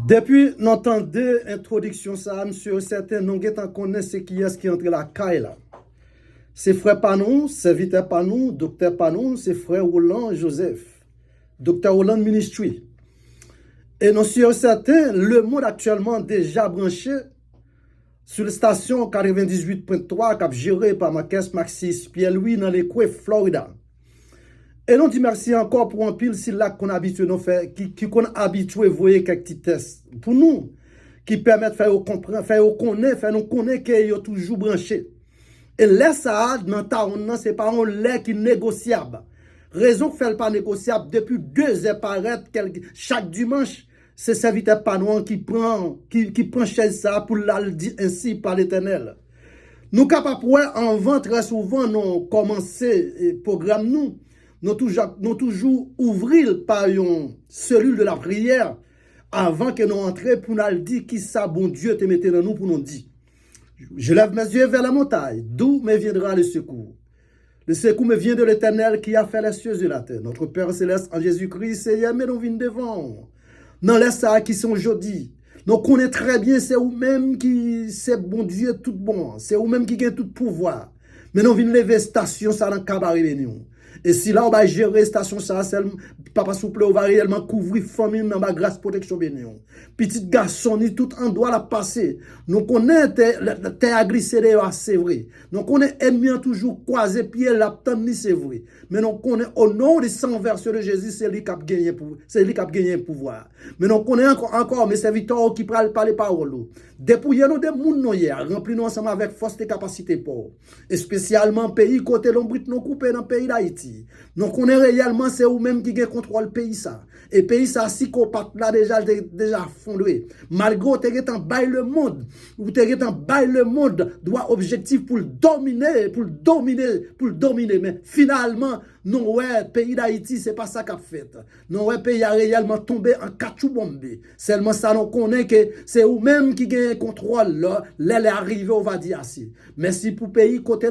Depuis notre deux introduction, ça, monsieur, certains nous connaissent qui est-ce qui entre la caille là. C'est frère Panon, serviteur Panon, docteur Panon, c'est frère Roland Joseph, docteur Roland Ministry. Et nous sommes certains, le monde actuellement déjà branché sur la station 98.3 qui est gérée par Marcus Maxis Pierre-Louis dans les coins Florida. Et nous dit merci encore pour un pile si là qu'on habitue nous faire, qui qu'on habitué voyer quelques petits tests pour nous, qui permettent de faire comprendre, faire connaître, faire nous connaître qu'il y a toujours branché. Et là ça dans ta on c'est pas un lait qui négociable. Raison que fait pas négociable depuis 2 heures paraître chaque dimanche, c'est serviteur Panon qui prend chaise ça pour la dire ainsi par l'Éternel. Nous capables en vent très souvent nous commencer programme nous toujours ouvrir par une cellule de la prière avant que nous entrions pour nous dire qui ça bon Dieu te mette dans nous pour nous dire. Je lève mes yeux vers la montagne, d'où me viendra le secours. Le secours me vient de l'Éternel qui a fait les cieux et la terre. Notre Père céleste en Jésus-Christ, Seigneur, mais nous venons devant. Dans les ça qui sont aujourd'hui. Nous connaissons très bien, c'est vous-même qui, c'est bon Dieu tout bon. C'est vous-même qui gagne tout pouvoir. Mais nous venons lever station ça dans cabaret nous. Et si là on va gérer station ça, papa souple on va réellement couvrir famille dans ma grâce protection bénéon. Petit garçon ni tout en doit la passer. Nous connaissons terre à glisser c'est vrai. Nous connaissons ennemi toujours croiser pied la ni c'est vrai. Mais nous connaissons au nom des 100 versets de Jésus, c'est lui qui a gagné pouvoir. Mais nous connaissons encore mes serviteurs qui parlent par les paroles. Dépouillez-nous des moun hier, remplis-nous ensemble avec force et capacité pour. Et spécialement pays côté l'ombrit nous coupé dans le pays d'Haïti. Nous connaissons réellement c'est vous-même qui contrôle le pays ça. Et pays ça psychopathe là déjà fondé. Malgré que tu en bail le monde, ou tu en bail le monde doit objectif pour dominer, mais finalement non ouais pays d'Haïti c'est pas ça qu'a fait. Non ouais pays a réellement tombé en cachou-bombé. Seulement ça nous connaît que c'est vous-même qui gagne contrôle là, l'aile est arrivé on va dire ainsi. Merci pour pays côté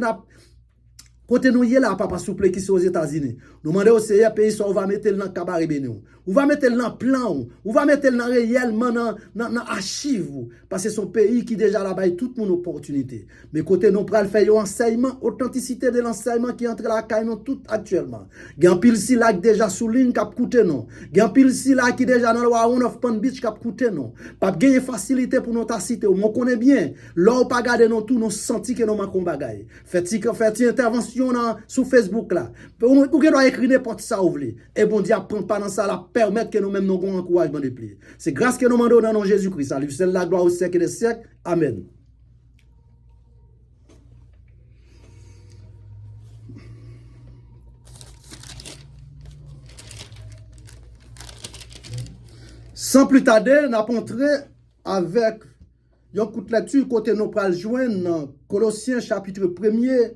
nous là papa souple qui sont aux États-Unis. Nous demandons au Seigneur pays ça on va mettre dans cabaret bénou. On va mettre dans plan, on va mettre dans réellement dans archive parce que c'est son pays qui déjà là-bas toute mon opportunité. Mais côté nous pral faire un enseignement authenticité de l'enseignement qui entre la caille tout actuellement. Gan pile si là déjà souligne cap coûter non. Gan pile si là qui déjà dans le One of Palm Beach cap coûter non. Pas gagner facilité pour nous ta cité. On connaît bien. Là pas garder non tout nous senti que nous manquons bagaille. Faites intervention sur Facebook là. Ou que doit écrire n'importe ça ou voulez. Et bon Dieu prend pas dans ça la permettre que nous-mêmes nous avons encouragement de prier. C'est grâce que nous demandons dans nom Jésus-Christ. Salut, c'est la gloire au siècle des siècles. Amen. Sans plus tarder, nous allons entrer avec un coup de lecture côté nous pral joindre dans Colossiens chapitre 1er,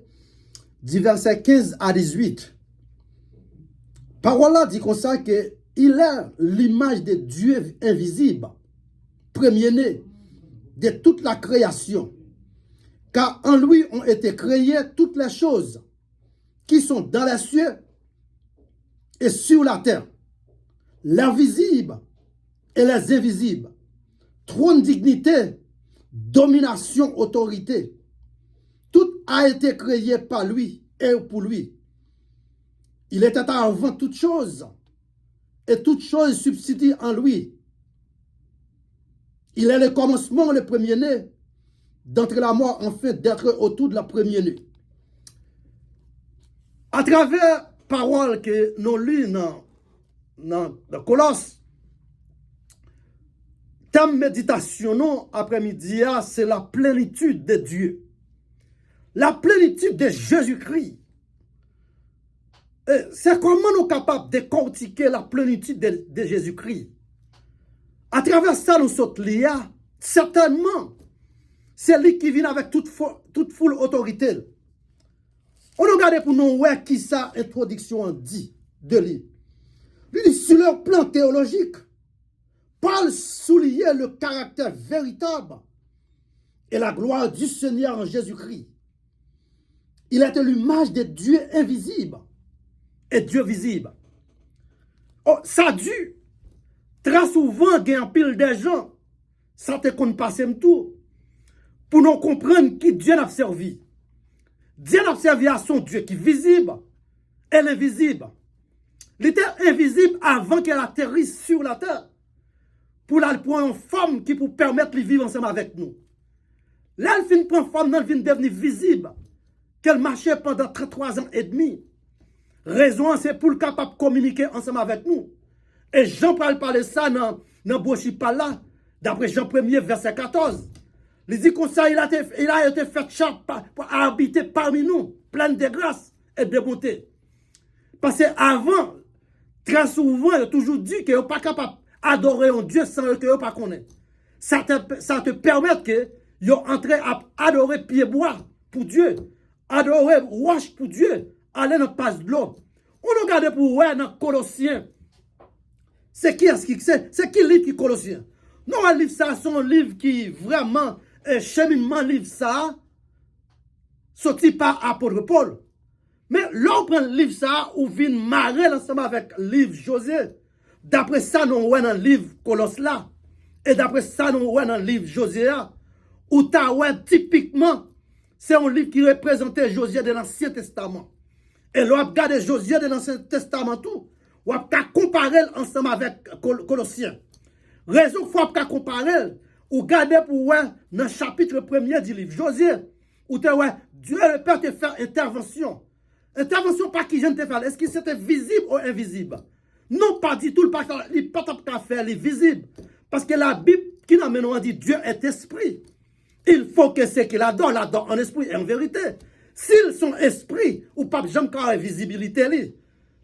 du verset 15 à 18. Parole là dit comme ça que il est l'image de Dieu invisible, premier-né de toute la création. Car en lui ont été créées toutes les choses qui sont dans les cieux et sur la terre, les visibles et les invisibles, trône, dignité, domination, autorité. Tout a été créé par lui et pour lui. Il était avant toute chose et toute chose subsiste en lui. Il est le commencement, le premier-né, d'entre la mort, enfin d'être autour de la première-né. À travers paroles que nous lisons dans Colosse, thème méditation après-midi, c'est la plénitude de Dieu. La plénitude de Jésus-Christ. C'est comment nous sommes capables de décortiquer la plénitude de Jésus-Christ. À travers ça, nous sommes liés. Certainement, c'est lui qui vient avec toute foule autorité. On regarde pour nous ouais, qui ça introduction dit de lui. Lui dit sur leur plan théologique, Paul soulignait le caractère véritable et la gloire du Seigneur en Jésus-Christ. Il était l'image de Dieu invisible et Dieu visible. Oh, ça a dû, très souvent, il y a un pile de gens ça te qu'on passe tout. Pour nous comprendre qui Dieu n'a servi. Dieu n'a servi à son Dieu qui est visible et l'invisible. Il était invisible avant qu'elle atterrisse sur la terre. Pour la prendre une forme qui pour permettre de vivre ensemble avec nous. Là, elle finit prendre forme, elle vient devenir visible. Qu'elle marchait pendant 33 ans et demi. Raison, c'est pour le capable de communiquer ensemble avec nous. Et Jean parle de ça dans Bochipa là, d'après Jean 1er, verset 14. Il dit comme ça, il a été fait chat pour habiter parmi nous, plein de grâce et de bonté. Parce qu'avant, très souvent, il a toujours dit qu'il n'est pas capable d'adorer un Dieu sans que vous ne connaissez pas. Ça te permet que vous entrez à adorer pied-bois pour Dieu, adorer roche pour Dieu, aller dans le passe de l'eau. On regarde pour voir dans Colossiens. C'est qui le livre qui Colossiens? Non, un livre ça, c'est un livre qui vraiment cheminement livre ça, sorti par apôtre Paul. Mais là, on prend le livre ça, ou vient marrer ensemble avec le livre José. D'après ça, nous voyons dans le livre Colosse là. Et d'après ça, nous voyons dans le livre José là. Où tu as typiquement, c'est un livre qui représentait José de l'Ancien Testament. Et là, on regarde José de l'Ancien Testament tout. On va comparer ensemble avec Colossiens. Raison qu'il faut comparer, ou regarder pour voir dans le chapitre 1er du livre José, où tu vois Dieu le Père te faire intervention. Intervention par qui je ne te fais. Est-ce que c'était visible ou invisible? Non, pas du tout. Il n'est pas à faire les visibles. Parce que la Bible qui nous amène, on dit Dieu est esprit. Il faut que ce qu'il adore en esprit et en vérité. S'ils sont esprit, ou pas jamais quand visibilité,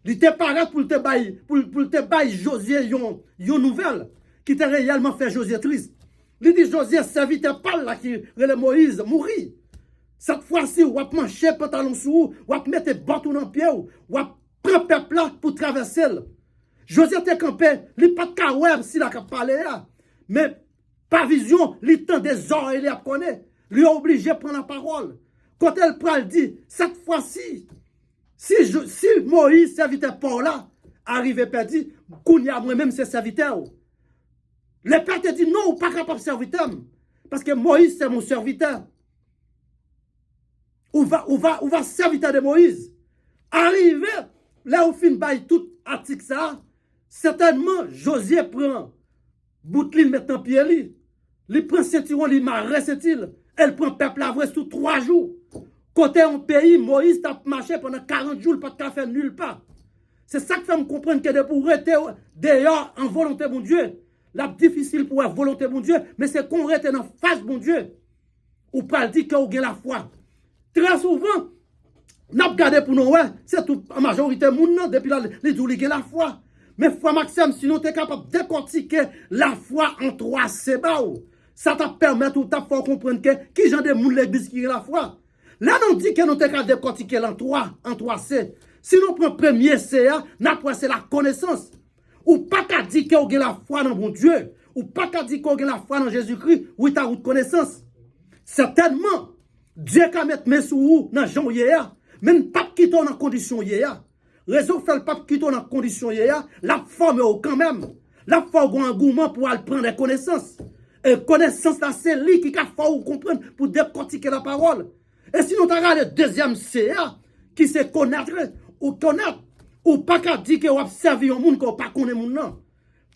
il te paraît pour te bailler José une nouvelle qui t'a réellement fait José triste. Il dit José serviteur pas là qui le Moïse mourit. Cette fois-ci, on va mancher pantalon sous, on va mettre bâton dans le pied, on va prendre peuple là pour traverser. José te campé, il n'est pas de caroueb s'il a parlé là. Mais par vision, il tend des oreilles, il connaît. Il est obligé de prendre la parole. Quand elle prend, elle dit, cette fois-ci, si Moïse, serviteur Paul là, arrive perdu, Kounia, moi-même, c'est serviteur. Le père te dit, non, pas capable de serviteur. Parce que Moïse, c'est mon serviteur. Ou va serviteur de Moïse. Arrivé, là où fin bail tout article ça, certainement, Josué prend Boutlil maintenant pied li. Il prend ceinturon, il marre cette-il. Elle prend peuple à vrai sous 3 jours. Côté un pays, Moïse t'a marché pendant 40 jours, pas de café nulle part. C'est ça qui fait me comprendre que de pour être d'ailleurs en volonté mon Dieu. La difficile pour avoir volonté mon Dieu, mais c'est qu'on reste en face mon Dieu. Ou pas dire que vous avez la foi. Très souvent, nous avons regardé pour nous, ouais, c'est toute la majorité de monde, depuis là, les gens qui ont la foi. Mais foi Maxime, sinon tu es capable de décortiquer la foi en 3 C. Ça t'a permis tout à fait comprendre que qui genre de monde l'église qui a la foi. Là, on dit que nous sommes capables de décortiquer en 3 C. Si nous prenons premier CA, nous c'est la connaissance. Ou pas qu'à dire que vous avez la foi dans mon Dieu. Ou pas qu'à dire que vous avez la foi dans Jésus-Christ. Oui, tu as une connaissance. Certainement, Dieu qui mettre mes sous vous dans Jean hier. Même pas qui dans condition hier. Raison fait le pape qui dans condition hier. La forme quand même. La forme a un engouement pour aller prendre des connaissances. Et connaissance là, c'est lui qui a fait comprendre pour décortiquer la parole. Et sinon, tu as le deuxième CA qui se connaître ou connaître. Ou pas qu'à dire que vous avez servi un monde qu'on ne pas connaît mon nom.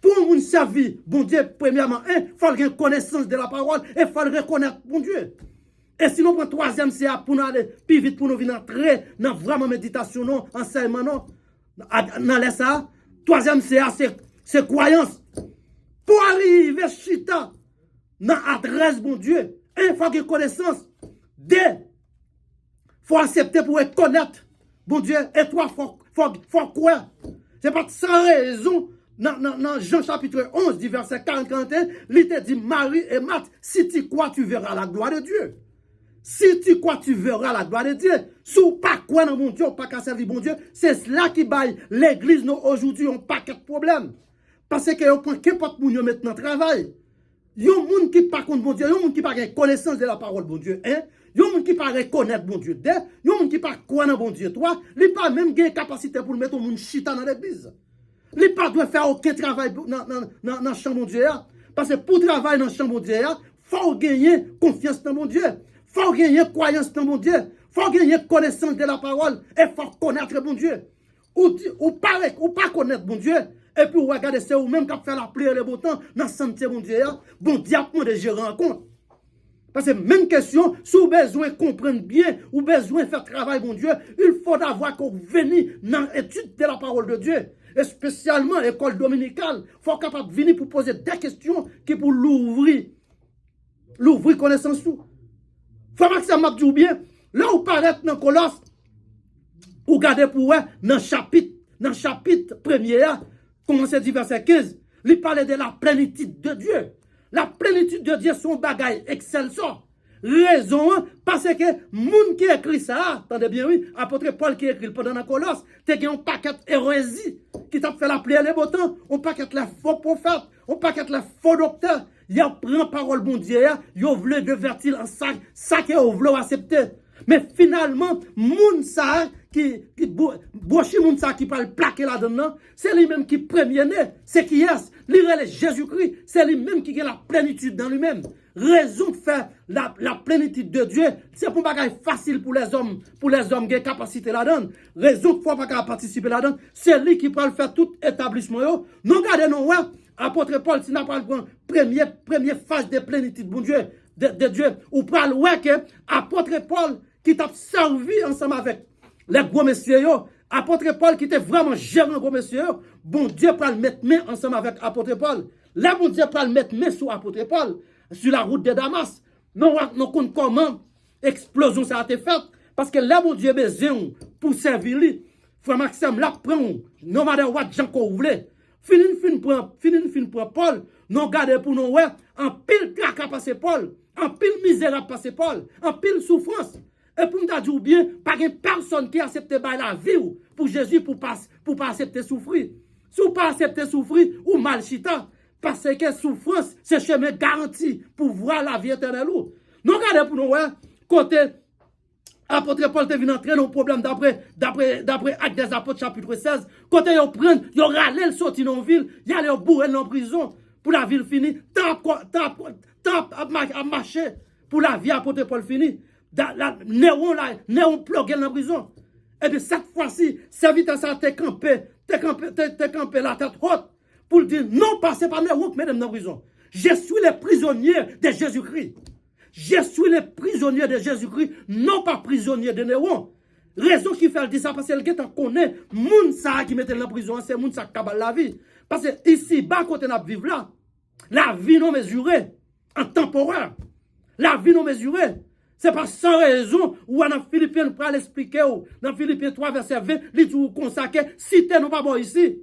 Pour un servir, bon Dieu, premièrement, il faut avoir connaissance de la parole et il faut reconnaître bon Dieu. Et sinon, pour le troisième, c'est pour nous aller plus vite, pour nous venir entrer dans vraiment méditation, non, enseignement, non, dans ça. Troisième, c'est croyance. Pour arriver, chita, dans l'adresse, bon Dieu, il faut avoir connaissance. Il faut accepter pour connaître, bon Dieu, et toi, faut croire. C'est pas sans raison. Dans Jean chapitre 11, du verset 40-41, il te dit, Marie et Marthe, si tu crois, tu verras la gloire de Dieu. Si tu crois, tu verras la gloire de Dieu. Si tu pas quoi dans mon Dieu, pas qu'à servir mon Dieu, c'est cela qui baille l'église nous aujourd'hui, on pas de problème. Parce que on prend qu'importe mon Dieu maintenant travail. Il y a un monde qui pas contre mon Dieu, il y a un monde qui pas connaissance de la parole bon Dieu, hein? Il y a un monde qui pas reconnaître bon Dieu, il y a un monde qui pas quoi dans bon Dieu, toi, il pas même gain capacité pour mettre un monde chita dans l'église. Il pas doit faire aucun travail dans champ mon Dieu. Parce que pour travailler dans le champ de Dieu, il faut gagner confiance dans mon Dieu. Il faut gagner croyance dans mon Dieu. Il faut gagner connaissance de la parole. Et il faut connaître mon Dieu. Ou pas connaître mon Dieu. Et puis, regardez, c'est vous-même qui fait la prière le bon temps. Dans le santé, mon Dieu, bon Dieu a demandé de gérer en compte. Parce que même question, si vous avez besoin de comprendre bien, ou besoin de faire travail, mon Dieu, il faut avoir qu'on vienne dans l'étude de la parole de Dieu. Et spécialement l'école dominicale, il faut capable de venir pour poser des questions qui pour l'ouvrir connaissance tout. Faut que ça m'a dit bien, là où paraît dans Colosse, ou regardez pour eux, dans le chapitre premier, commencez du verset 15, il parlait de la plénitude de Dieu. La plénitude de Dieu, son bagage excelsior. Raison, parce que moun qui écrit ça, attendez bien, oui, apôtre Paul qui écrit pendant la Colosse, t'es un paquet hérésie qui t'a fait la prière les beaux temps, on paquet les faux prophètes, on paquet les faux docteurs. Il a pris parole bon Dieu, il a voulu divertir en ça qu'il a voulu accepter. Mais finalement, moun ça qui bochi moun ça qui parle plaquer là-dedans, c'est lui-même qui premier né, c'est qui est, l'irrélé Jésus-Christ, c'est lui-même qui a la plénitude dans lui-même. Raison de faire la plénitude de Dieu, c'est pour pas facile pour les hommes qui ont capacité là-dedans. Raison de faire pas participer là-dedans, c'est lui qui peut faire tout établissement yo. Non regardez non ouais, apôtre Paul si n'a pas le première phase de plénitude bon Dieu de Dieu ou parle ouais que apôtre Paul qui t'a servi ensemble avec les gros messieurs, apôtre Paul qui était vraiment gérant gros messieurs, bon Dieu peut le mettre main ensemble avec apôtre Paul. Là, bon Dieu peut le mettre main sur apôtre Paul, sur la route de Damas. Non, compte comment explosion ça a été faite. Parce que là, mon Dieu, besoin pour servir lui. Frère Maxime, là, prend, non, madame, what, Jean voulez. Fin pour Paul. Non, gardez pour nous, ouais, en pile trac passer Paul, en pile misérable passer Paul, en pile souffrance. Et pour me dire bien, pas une personne qui accepte la vie pour Jésus pour pas accepter souffrir. Si vous pas accepter souffrir, ou mal chita, parce que souffrance, c'est chemin garanti pour voir la vie éternelle. Non, regardez pour nous, ouais, côté apôtre Paul te vient entrer dans le problème d'après Actes des Apôtres chapitre 16. Côté ils prennent, ils râlent, ils sortent dans la ville, ils allent bourrer dans la prison pour la ville finie. Tap à marcher pour la vie apôtre Paul finie. Néon plugué dans la prison. Et de cette fois-ci, serviteur ça t'es campé la tête haute pour dire non, passez par Néon qui met dans la prison. Je suis le prisonnier de Jésus-Christ. Je suis le prisonnier de Jésus-Christ, non pas prisonnier de Néron. Raison qui fait le dire ça, parce que quelqu'un connaît, moun ça qui mettait dans la prison, c'est moun ça qui cabale la vie. Parce que ici, bas côté nous vivons là, la vie non mesurée, en temporaire. La vie non mesurée. C'est pas sans raison, ou dans Philippiens, nous pourrons l'expliquer, dans Philippiens 3, verset 20, il dit consacré, cité non pas bon ici.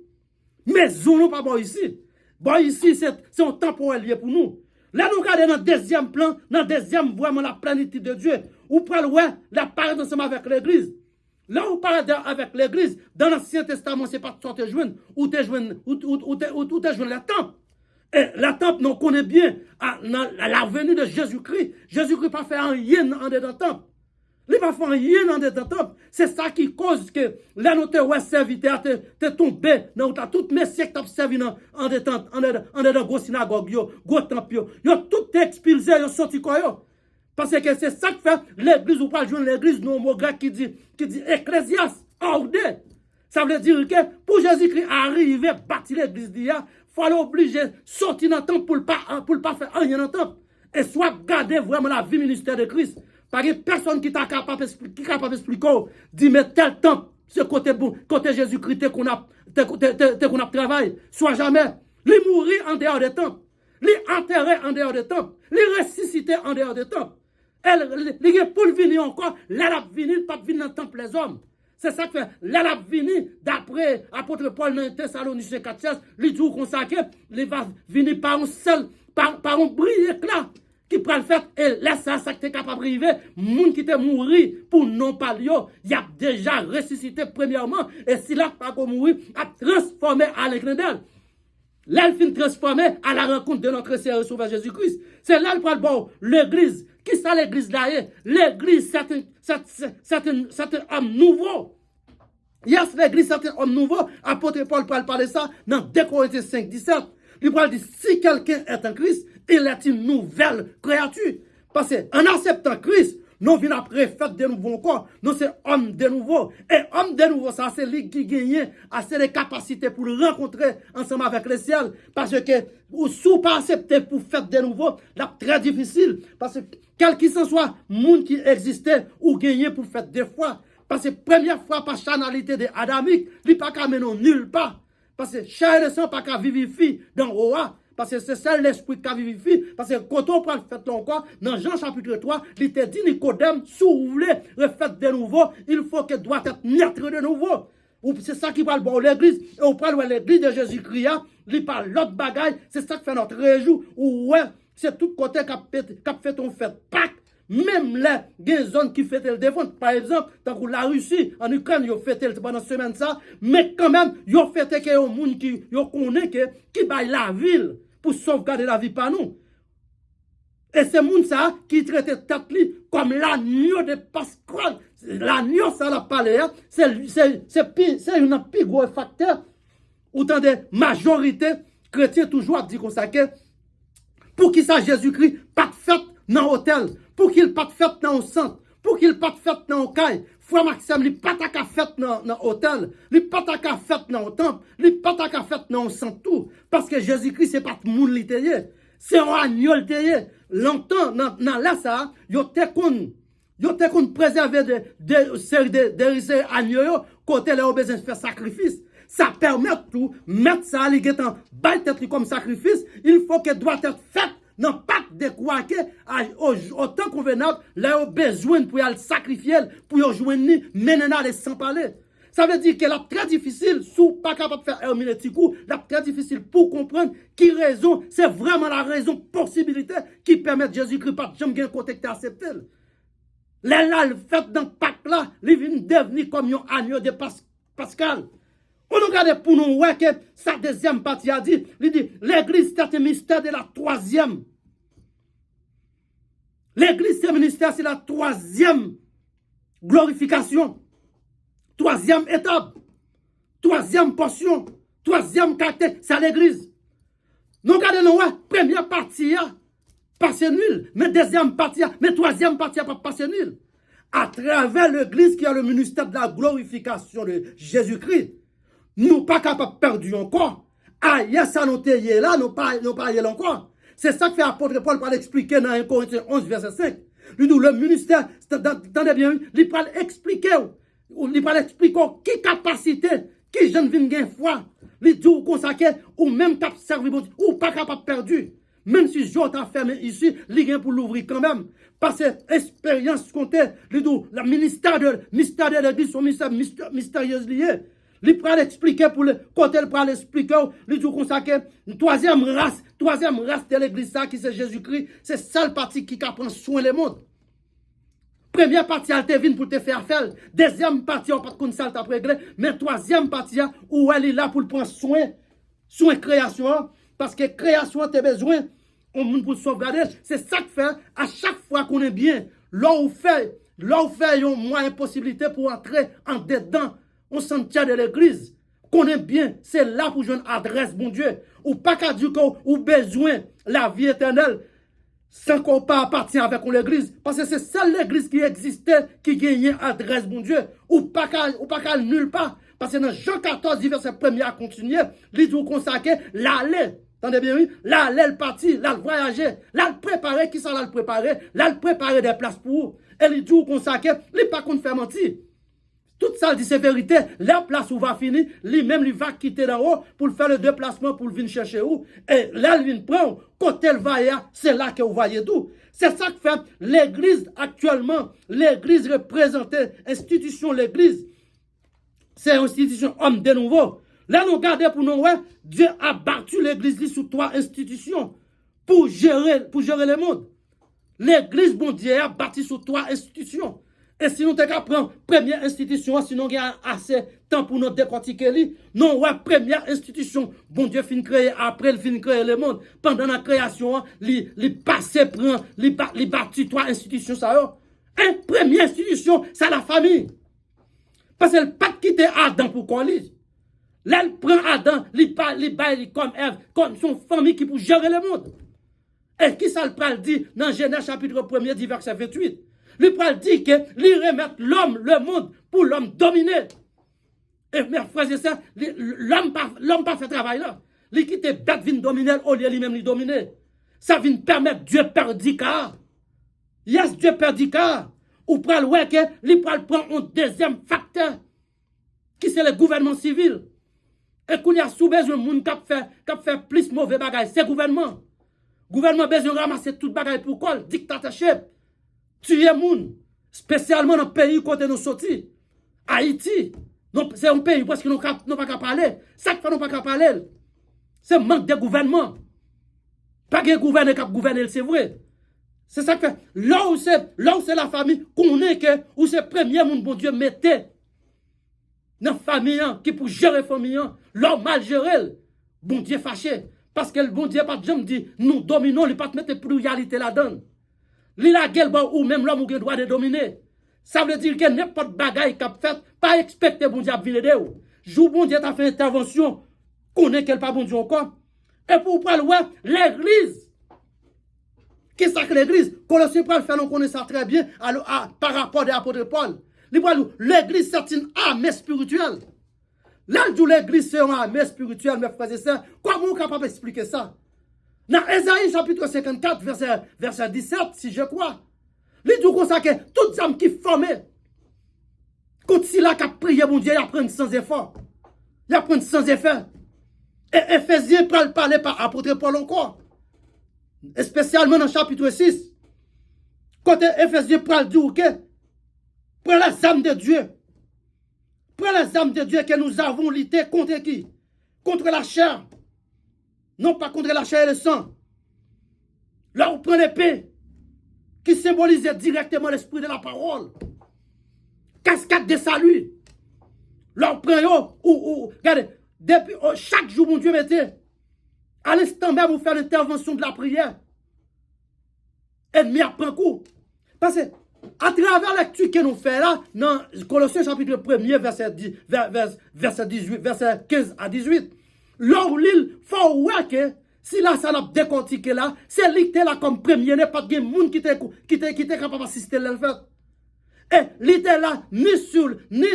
Maison non pas bon ici. Bon ici, c'est un temporel lié pour nous. Là, nous regardons dans le deuxième plan, dans le deuxième vraiment la plénitude de Dieu. Ou parle, ouais, la parole ensemble avec l'église. Là, on parle avec l'église. Dans l'Ancien Testament, c'est pas toi te joindre, ou te joindre la temple. Et la temple, nous connaît bien la venue de Jésus-Christ. Jésus-Christ pas fait rien en dedans temple. Il pas fait rien en dedans temple. C'est ça qui cause que là, nous te ouais, serviteur, te tombé, dans tout messieurs qui t'a servi en dedans gros synagogue, gros temple, yo tout expulsé, yo sorti quoi yo. Parce que c'est ça qui fait l'église, ou pas joindre l'église, non, mot grec qui dit ecclésias, ordre. Ça veut dire que pour Jésus-Christ arriver, bâtir l'église d'hier, il faut l'obliger sortir dans le temple pour ne pas faire rien dans le temple. Et soit garder vraiment la vie ministère de Christ. Parce que personne qui est capable d'expliquer, dit mais tel temple, ce côté Jésus-Christ qu'on a travaillé, soit jamais. Les mourir en dehors des temples, les enterrer en dehors des temples, les ressusciter en dehors des temples. Les pour venir encore, là la venir, pas venir dans le temple les hommes. C'est ça que fait. Là la venir, d'après apôtre Paul dans Thessaloniciens 4:16, il dit consacré, il va venir par un seul, par un brillant éclat. Qui prend le fait, et laisse ça qui est capable de arriver, moun qui te mourir pour non pas liyo, il a déjà ressuscité premièrement, et si là pas comme mourir, a transformé à l'éclat. Là, il finit transformé à la rencontre de notre Seigneur Sauveur Jésus-Christ. C'est là le bon, l'église. Qui ça l'église là? L'église, c'est un homme nouveau. Yes, l'église, c'est un homme nouveau. Apôtre Paul parle de ça dans 2 Corinthiens 5:17. Il va dire, si quelqu'un est en Christ, il est une nouvelle créature. Parce qu'en acceptant Christ, nous venons après fait de nouveau encore. Nous c'est homme de nouveau. Et homme de nouveau, ça c'est lui qui gagne assez de capacités pour le rencontrer ensemble avec le ciel. Parce que si vous pas accepter pour faire de nouveau, c'est très difficile. Parce que quel qu'il soit, monde qui existait ou gagné pour faire deux fois. Parce que première fois par chanalité de adamique, il n'y a pas qu'à mener nulle part. Parce que chair et sang pas qu'à vivifie dans Roa. Parce que c'est ça l'esprit qui vivifie. Parce que quand on prend le fait là encore, dans Jean chapitre 3, il te dit Nicodème, si vous voulez refaire de nouveau, il faut que doit être naître de nouveau. C'est ça qui parle bon l'église. Et on parle l'église de Jésus-Christ, il parle l'autre bagaille, c'est ça qui fait notre réjour. Ouais, c'est tout côté qui a fait ton fait Pâques. Même là, il y a des zones qui fêtent le défendre. Par exemple, tant que la Russie, en Ukraine, ils ont fêté pendant semaine ça. Mais quand même, ils ont fêté qu'il y a un monde qui connaît qui baille la ville pour sauvegarder la vie par nous. Et c'est monde ça qui traite tête comme l'agneau de Pascal. L'agneau, ça l'a parlé. C'est un plus gros facteur. Autant de majorité chrétien toujours dit comme ça que pour qui ça Jésus-Christ pas de fête dans l'hôtel. Pour qu'il pas de fête dans le centre, pour qu'il pas de fête dans le caille, frère Maxime, il pas de fête dans l'hôtel, il pas de fête dans le temple, il pas de fête dans le centre tout. Parce que Jésus-Christ, c'est pas tout le monde l'itérien, c'est un agneau l'itérien. Longtemps, dans là, ça, il y a qu'on préserver des agneaux, côté là, on a besoin de faire sacrifice. Ça permet tout, mettre ça à l'égard, bail tête comme sacrifice, il faut que doit être fait. Non, pas de quoi que, au temps convenable, là, on a besoin pour y sacrifier, pour y joindre, mener les sans parler. Ça veut dire que c'est très difficile, si vous pas capable de faire un petit coup, c'est très difficile pour comprendre qui raison, c'est vraiment la raison, possibilité qui permet de Jésus-Christ pas de jamais côté que tu accepté. Là, le fait dans Pâques là, il vient devenir comme un agneau de Pascal. On regarde pour nous, ouais, que sa deuxième partie a dit, il dit, l'église c'est un mystère de la troisième. L'église c'est un ministère, c'est la troisième glorification. Troisième étape. Troisième portion. Troisième caractère, c'est l'église. Nous regardons, ouais, première partie, passé nul. Mais deuxième partie, mais troisième partie, pas passé nul. À travers l'église qui a le ministère de la glorification de Jésus-Christ, nous pas capables de perdre encore. Aïe, ça nous est là, nous pas y encore. C'est ça que fait l'apôtre Paul pour l'expliquer dans 1 Corinthiens 11, verset 5. Lui dit, le ministère, attendez bien, il va expliquer, qui capacité, qui jeune vient gain foi. Il dit, ou consacré, ou même cap servi, ou pas capable perdu. Même si je t'ai fermé ici, il vient pour l'ouvrir quand même. Parce que l'expérience comptée, il dit, le ministère de l'église, son ministère mystérieux lié. Il peut l'expliquer pour le côté, il peut l'expliquer, il dit consacré, une troisième race de l'église, ça, qui c'est Jésus-Christ, c'est celle partie qui prend soin du monde. Première partie, elle te vient pour te faire faire. Deuxième partie, on pas de ça, t'a réglé. Mais troisième partie, où elle est là pour prendre soin création. Parce que création, tu as besoin, on monde pour sauvegarder. C'est ça que fait, à chaque fois qu'on est bien, là où fait, il y a une moyen possibilité pour entrer en dedans. On s'en tient de l'église, qu'on est bien, c'est là pour jouer une adresse, bon Dieu. Ou pas qu'à dire qu'on a besoin la vie éternelle, sans qu'on pas appartient avec l'église. Parce que c'est celle l'église qui existait, qui gagnait adresse, bon Dieu. Ou pas qu'à nulle part. Parce que dans Jean 14, verset 1er à continuer, il dit consacré, l'aller. Attendez bien, oui? Là, le parti, là, le voyager, là, le préparer, qui ça, là, le préparer? Là, le préparer des places pour vous. Et il dit consacré, il pas qu'on fait mentir. Tout ça dit c'est vérité. La place où va finir, lui-même, il va quitter là haut pour faire le déplacement pour venir chercher où. Et là, il vient prendre. Quand elle va, c'est là que vous voyez tout. C'est ça que fait l'église actuellement. L'église représentée, institution, l'église. C'est une institution homme de nouveau. Là, nous regardons pour nous, ouais, Dieu a battu l'église sous trois institutions pour gérer le monde. L'église, bon Dieu, a bâti sous trois institutions. Et si nous avons pris première institution, sinon il y a assez de temps pour nous décortiquer. Non, ouais, première institution, bon Dieu fin créer, après il fin créer le monde. Pendant la création, il passé prend, il bâti trois institutions, ça. Une première institution, c'est la famille. Parce qu'elle n'a pas quitté Adam pour qu'on lise. Là, il prend Adam, il baille comme Ève, comme son famille qui pour gérer le monde. Et qui ça le pral dit dans Genèse chapitre 1er, verset 28? Le pral dit que lui remettre l'homme, le monde, pour l'homme dominer. Et mes frères et sœurs, l'homme pas fait travail là. Il quitte bête vient dominer au lieu lui-même lui dominer. Ça vient permettre Dieu perdre car. Yes, Dieu perdre car. Ou pral ouais que lui pral prend un deuxième facteur qui c'est le gouvernement civil. Et qu'on y a sous besoin de monde qui fait plus mauvais bagaille, c'est gouvernement. Gouvernement besoin de ramasser tout bagaille pour quoi? Dictatorship. Tuer moun, spécialement dans le pays côté nous sortis. Haïti. C'est un pays parce que nous n'avons pas qu'à parler. Ça fait nous pas qu'à parler. C'est manque de gouvernement. Pas de gouvernement qui gouverne, c'est vrai. C'est ça que fait. Là où c'est la famille, qu'on est que, où c'est le premier monde, bon Dieu, mettez dans la famille, qui pour gérer la famille, l'homme mal géré, bon Dieu fâché. Parce que le bon Dieu, pas de jamais dit, nous dominons, il pas de mettre pluralité là-dedans. Il a gueule, ou même l'homme qui a le droit de dominer. Ça veut dire que n'importe bagaille qu'a fait, pas expecter bon Dieu à venir de vous. Jou bon Dieu t'a fait intervention, connaît qu'elle pas bon Dieu encore. Et pour parler, l'église. Qu'est-ce que l'église? Colossiens Paul fait, nous connaissons ça très bien par rapport à l'apôtre Paul. L'église, c'est une armée spirituelle. Là, l'église, c'est une armée spirituelle, mes frères et sœurs. Comment on est capable d'expliquer ça? Dans Ésaïe chapitre 54, verset 17, si je crois. Il dit comme ça que toutes les âmes qui forment, quand si là qui a prié, mon Dieu, il apprend sans effort. Il apprend sans effet. Et Éphésiens parler par apôtre Paul encore. Et spécialement dans le chapitre 6. Quand Éphésiens parle du ok, prends les âmes de Dieu. Prends les âmes de Dieu que nous avons lutté contre qui? Contre la chair. Non pas contre la chair et le sang. Là, on prend l'épée qui symbolise directement l'esprit de la parole. Cascade de salut. Là, on prend regardez, depuis chaque jour, mon Dieu mettait, à l'instant même, vous faites l'intervention de la prière. Ennemi apprend coup. Parce que, à travers la lecture que nous faisons là, dans Colossiens chapitre 1er, verset 18, verset 15 à 18, là où l'île, faut voir que, si là, ça n'a décortiqué là, c'est lui qui est là comme premier, n'est pas de monde qui était capable d'assister à le fait. Et il était là, ni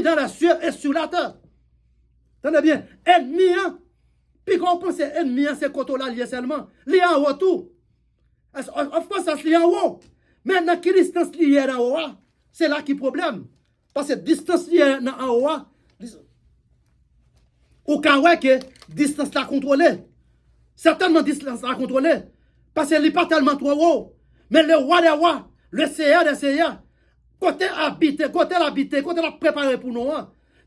dans la cieux et sur la terre. Tenez bien, ennemi, hein? Puis quand on pense ennemi, c'est quand on l'a lié seulement. Lié en haut tout. Of course, ça se lie en haut. Mais dans quelle distance lié en haut, c'est là qui est le problème. Parce que distance liée en haut, au cas où que distance la contrôlée. Certainement distance la contrôlée. Parce qu'elle n'est pas tellement trop haut. Mais le roi des rois, le Seigneur des seigneurs, côté habité, côté l'a préparé pour nous,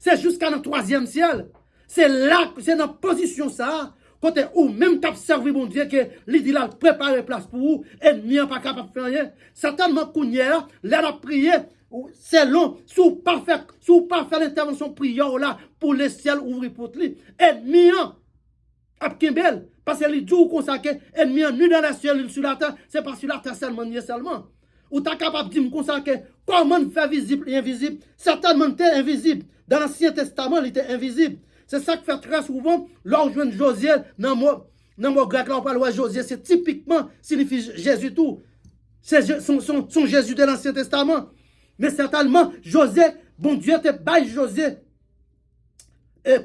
c'est jusqu'à notre troisième ciel. C'est là, c'est dans position ça, côté où même t'as servi mon Dieu que l'idée a préparé place pour vous, ennemi n'est pas capable de faire rien. Certainement qu'on y a, là a prié, c'est long, si vous pas faire l'intervention prière là, pour le ciel ouvrir pour lui. Ennemi, Kimbel, parce que les jours consacrés, ennemi nu dans la ciel, ni sur la terre, c'est pas sur la terre seulement. Ou t'es capable de me consacrer comment faire visible et invisible. Certainement, t'es invisible. Dans l'Ancien Testament, il était invisible. C'est ça qui fait très souvent, lorsque je Josué, dans le mot grec, là, on parle de Josué, c'est typiquement, signifie Jésus tout. C'est son Jésus de l'Ancien Testament. Mais certainement, Josué, bon Dieu te baille Josué.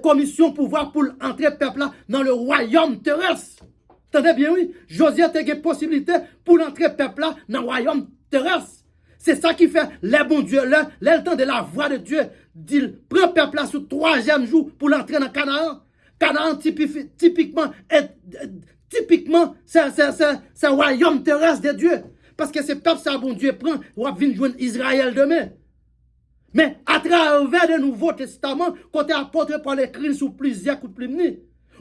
Commission pouvoir pour entrer le peuple là dans le royaume terrestre. Entendez bien, oui? Josué a une possibilité pour entrer le peuple là dans le royaume terrestre. C'est ça qui fait les bons dieux là, le temps de la voix de Dieu. Il prend le peuple là sur le troisième jour pour l'entrer dans Canaan. Canaan typiquement, c'est un royaume terrestre de Dieu. Parce que ce peuple ça, bon Dieu prend, on va venir joindre Israël demain. Mais à travers le Nouveau Testament, quand l'apôtre Paul écrit sur plusieurs coups de plume,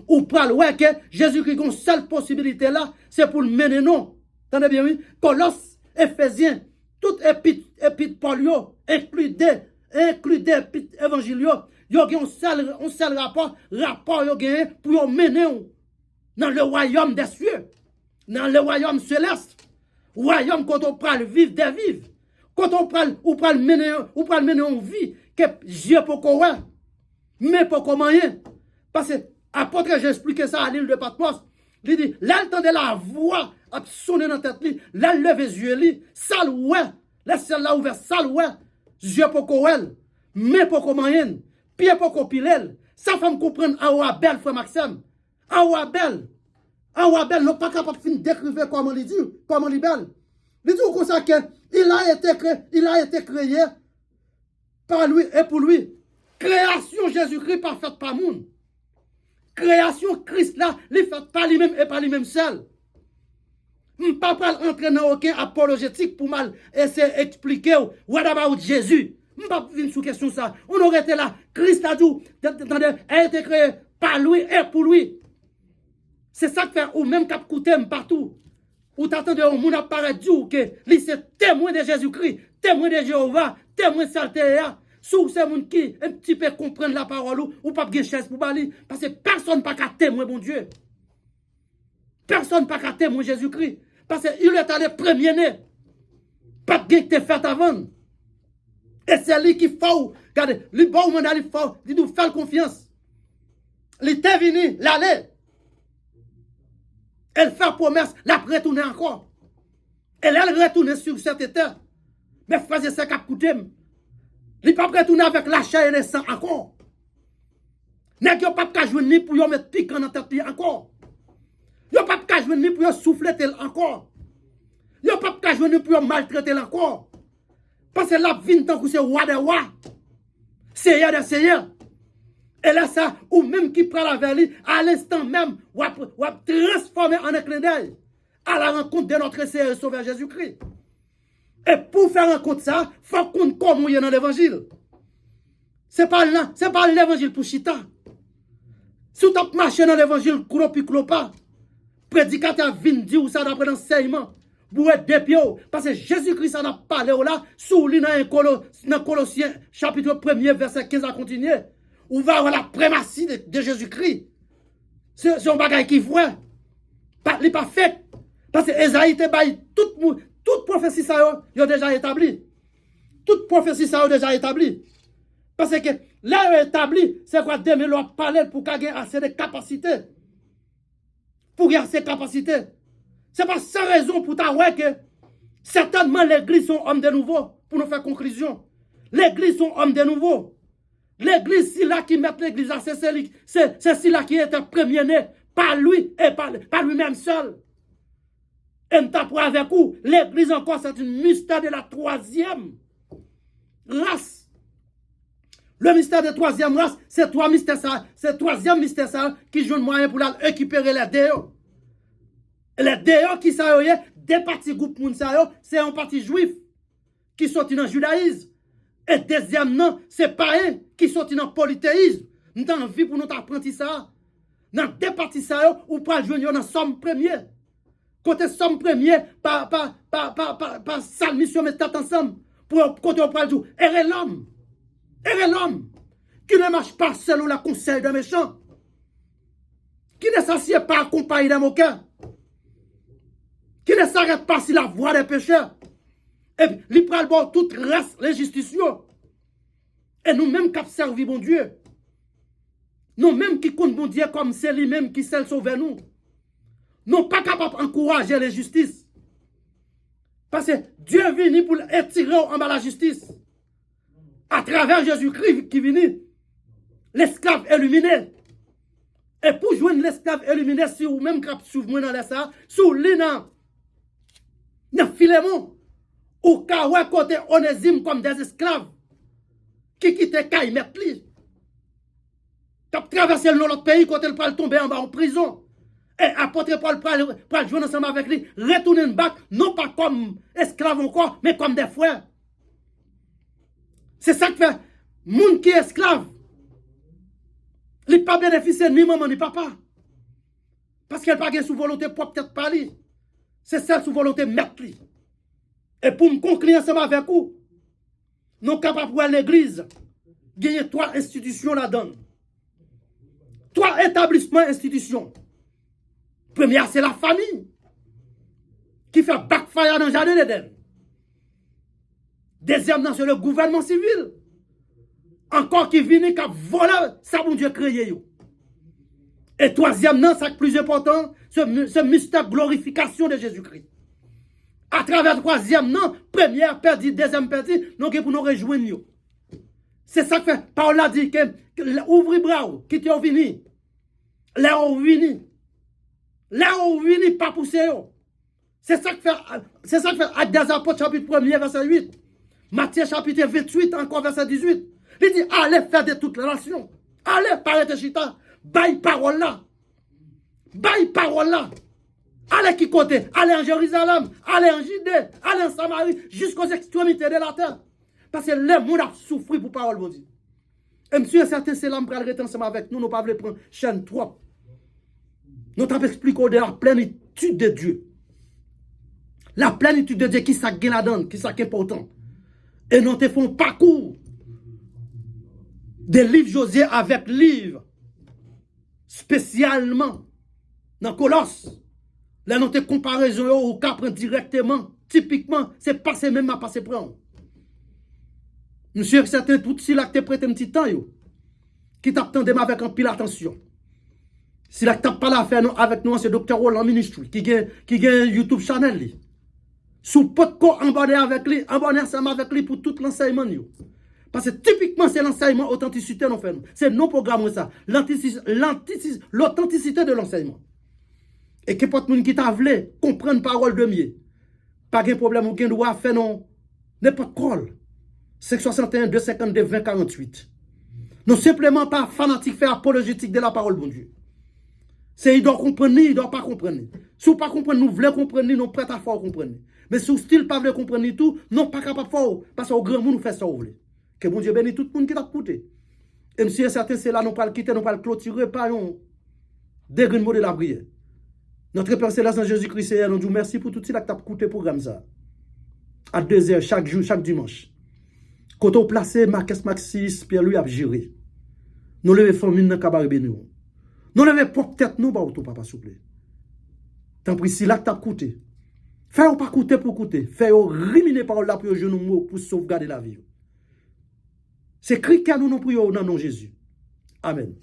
ou parle ouais que Jésus-Christ a une seule possibilité là, c'est pour le mener non. Entendez bien, oui? Colosse, Éphésiens, tout épître Paul, inclus des évangiles, il y a un seul rapport pour mener dans le royaume des cieux, dans le royaume céleste, royaume quand on parle vivre des vivres. Quand on parle mener en vie, que Dieu peut quoi, mais pas comment rien. Parce que apôtre, j'ai expliqué ça à l'île de Patmos. Il dit, là, il entendait la voix a sonné dans la tête, là, il levait les yeux, ça ouais, là, celle-là ouvert, ça ouais, yeux pour qu'ouel, mais pour qu'on moyenne, pied pour qu'on pilel, ça fait me comprendre en haut belle, frère Maxime, en haut belle, non pas capable de décrire comment il dit, comment il belle. Il dit comme ça qu'il a été créé par lui et pour lui. Création Jésus-Christ pas faite par monde. Création Christ là, il fait pas lui-même et pas lui-même seul. Je ne pas entrer dans aucun apologétique pour mal essayer d'expliquer what about Jésus. Je ne pas venir sur question ça. On aurait été là. Christ a dit, a été créé par lui et pour lui. C'est ça que fait, ou même cap coûter partout. Ou t'attendez au monde apparaît dire que lui c'est témoin de Jésus-Christ, témoin de Jéhovah, témoin de Saltéa. Sous ces gens qui un petit peu comprennent la parole ou pas de chaise pour bali. Parce que personne n'a qu'à témoin, bon Dieu. Personne n'a qu'à témoin Jésus-Christ. Parce qu'il est allé premier-né. Pas de guerre qui est fait avant. Et c'est lui qui faut. Regardez, lui bon mandat, il faut. Il nous fait confiance. Il était venu, l'aller. Elle fait promesse, la retourner encore. Elle retourne sur cette terre. Mais frères et sœurs, qui a coûté. Il ne peut pas retourner avec la chair et le sang encore. Il ne peut pas jouer ni pour mettre piquant dans la tête encore. Il ne peut pas jouer ni pour souffler encore. Il ne peut pas jouer ni pour maltraiter encore. Parce que la vie, tant que c'est roi de roi. Seigneur de seigneur. Et là, ça, ou même qui prend la verlie, à l'instant même, ou transformer en un clin d'œil à la rencontre de notre Seigneur et Sauveur Jésus-Christ. Et pour faire rencontre ça, il faut qu'on communique dans l'évangile. Ce n'est pas l'évangile pour chita. Si tu as marché dans l'évangile, pas, prédicateur vient dire ça d'après l'enseignement, pour être des pieds. Parce que Jésus-Christ en a parlé là, sous dans Colossiens, chapitre 1er, verset 15 à continuer. On va avoir la prématie de Jésus-Christ. C'est un bagage qui est vrai. Il n'est pas fait. Parce que Esaïe te baille toute prophétie ça a déjà établi. Toute prophétie ça a déjà établi. Parce que là établi, c'est quoi demain leur parler pour qu'il y ait assez de capacités. Pour qu'il y ait assez de capacités. C'est pas sans raison pour t'avouer que certainement l'église sont hommes de nouveau. Pour nous faire conclusion. L'église sont hommes de nouveau. L'église, c'est là qui met l'église là, c'est là qui est le premier-né, par lui et par lui-même seul. Et nous t'apprends avec vous, l'église encore, c'est une mystère de la troisième race. Le mystère de la troisième race, c'est trois mystères ça, c'est le troisième mystère ça qui joue le moyen pour récupérer les déos. Les déos qui sont des partis groupes, c'est un parti juif qui sont dans le judaïsme. Et deuxième non, c'est païen qui sont dans le polythéisme. Nous avons envie pour notre apprentissage. Dans deux parties, ou pas jouer dans somme première. Côté somme première, par sa mission, mais tête ensemble. Pour côté on parle du errer l'homme. Errer l'homme. Qui ne marche pas selon le conseil d'un méchant. Qui ne s'assied pas accompagné d'un moqueur. Qui ne s'arrête pas sur la voie des pécheurs. Et puis, il prend bon toute race, les justicieux. Et nous-mêmes qui servi bon Dieu. Nous-mêmes qui comptent bon Dieu comme c'est lui-même qui s'est sauvé nous. Nous pas capables d'encourager la justice. Parce que Dieu est venu pour étirer en bas la justice. À travers Jésus-Christ qui est venu. L'esclave illuminé. Et pour joindre l'esclave illuminé, si vous même cap souverain dans les ça, sous l'ina, dans Philémon, ou kawa côté Onésime comme des esclaves, qui quittent Kaï Metli. Qui ont traversé l'autre pays quand elle peut tomber en bas en prison. Et apôtre Paul peut jouer ensemble avec lui, retourner en bas, non pas comme esclaves encore, mais comme des frères. C'est ça que fait, monde qui est esclave, il n'est pas bénéficié ni maman ni papa. Parce qu'elle n'a pas sous volonté pour peut-être parler. C'est celle sous volonté mettre lui. Et pour me conclure ensemble avec vous, nous sommes capables pour l'église, gagner trois institutions là-dedans. Trois établissements, institutions. Première, c'est la famille, qui fait backfire dans le jardin d'Éden. Deuxième, c'est le gouvernement civil. Encore qui vient, qui vole ça, mon Dieu, créé. Et troisième, non, c'est le plus important, ce mystère glorification de Jésus-Christ. À travers troisième, non, première partie, deuxième partie, nous pour nous rejoindre. C'est ça que fait. Paul a dit que ouvre bras, qui t'ont venu. Là où vini. Là où vini, pas pousser. C'est ça que fait. C'est ça que fait Actes des Apôtres, chapitre 1er, verset 8. Matthieu, chapitre 28, encore verset 18. Il dit, allez faire de toutes les nations. Allez, parler chita. Baille parole là. Baille parole là. Allez qui côté? Allez en Jérusalem. Allez en Judée. Allez en Samarie. Jusqu'aux extrémités de la terre. Parce que le monde a souffert pour parole, bon Dieu. Et monsieur, certains, c'est l'âme qui va rester ensemble avec nous. Nous ne pouvons pas prendre chaîne trop. Nous t'avons expliqué de la plénitude de Dieu. La plénitude de Dieu qui s'est là-dedans, qui s'est important. Et nous te font parcours des livres José avec livres spécialement dans Colosse. Là, nous te comparaison au cas directement, typiquement, c'est passé même à passer prendre. Monsieur, certains, tout si là, te prête un petit temps, yo, qui t'attendent avec un pile attention. Si là, t'as pas l'affaire avec nous, c'est Dr. Roland Ministry, qui a YouTube channel, li. Sous pot ko abonner avec lui, abonner ensemble avec lui pour tout l'enseignement, yo. Parce que typiquement, c'est l'enseignement authenticité, nous faisons. C'est nos programmes, ça. L'authenticité de l'enseignement. Et que pas de monde qui t'a voulu comprendre parole de mieux. Pas de problème, ou qui doit faire non, n'importe quoi. 561, 252, 20, 48. Non simplement pas fanatique, faire apologétique de la parole de Dieu. C'est il doit comprendre, il doit pas comprendre. Si vous pas comprendre, nous voulons comprendre, nous prêts à faire comprendre. Mais si vous style pas voulez comprendre tout, non pas capable de faire, parce qu'au grand monde nous fait ça vous voulez. Que bon Dieu bénisse tout le monde qui t'a écouté. Et monsieur certain c'est là nous pas le quitter, nous pas le clôturer par un dégrinement de la prière. Notre Père Céleste en Jésus-Christ, nous disons merci pour tout ce qui t'a écouté programme ça. À 2h chaque jour, chaque dimanche. Quand on place Marcus Maxis, Pierre-Louis a géré. Nous levons famille dans cabaret bénou. Nous levons propre tête nous ba auto papa s'il vous plaît. Tant pis si là t'a coûté. Fais pas coûter pour coûter, fais riminer parole là pour genou pour sauvegarder la vie. C'est Christ qui nous prions dans nom Jésus. Amen.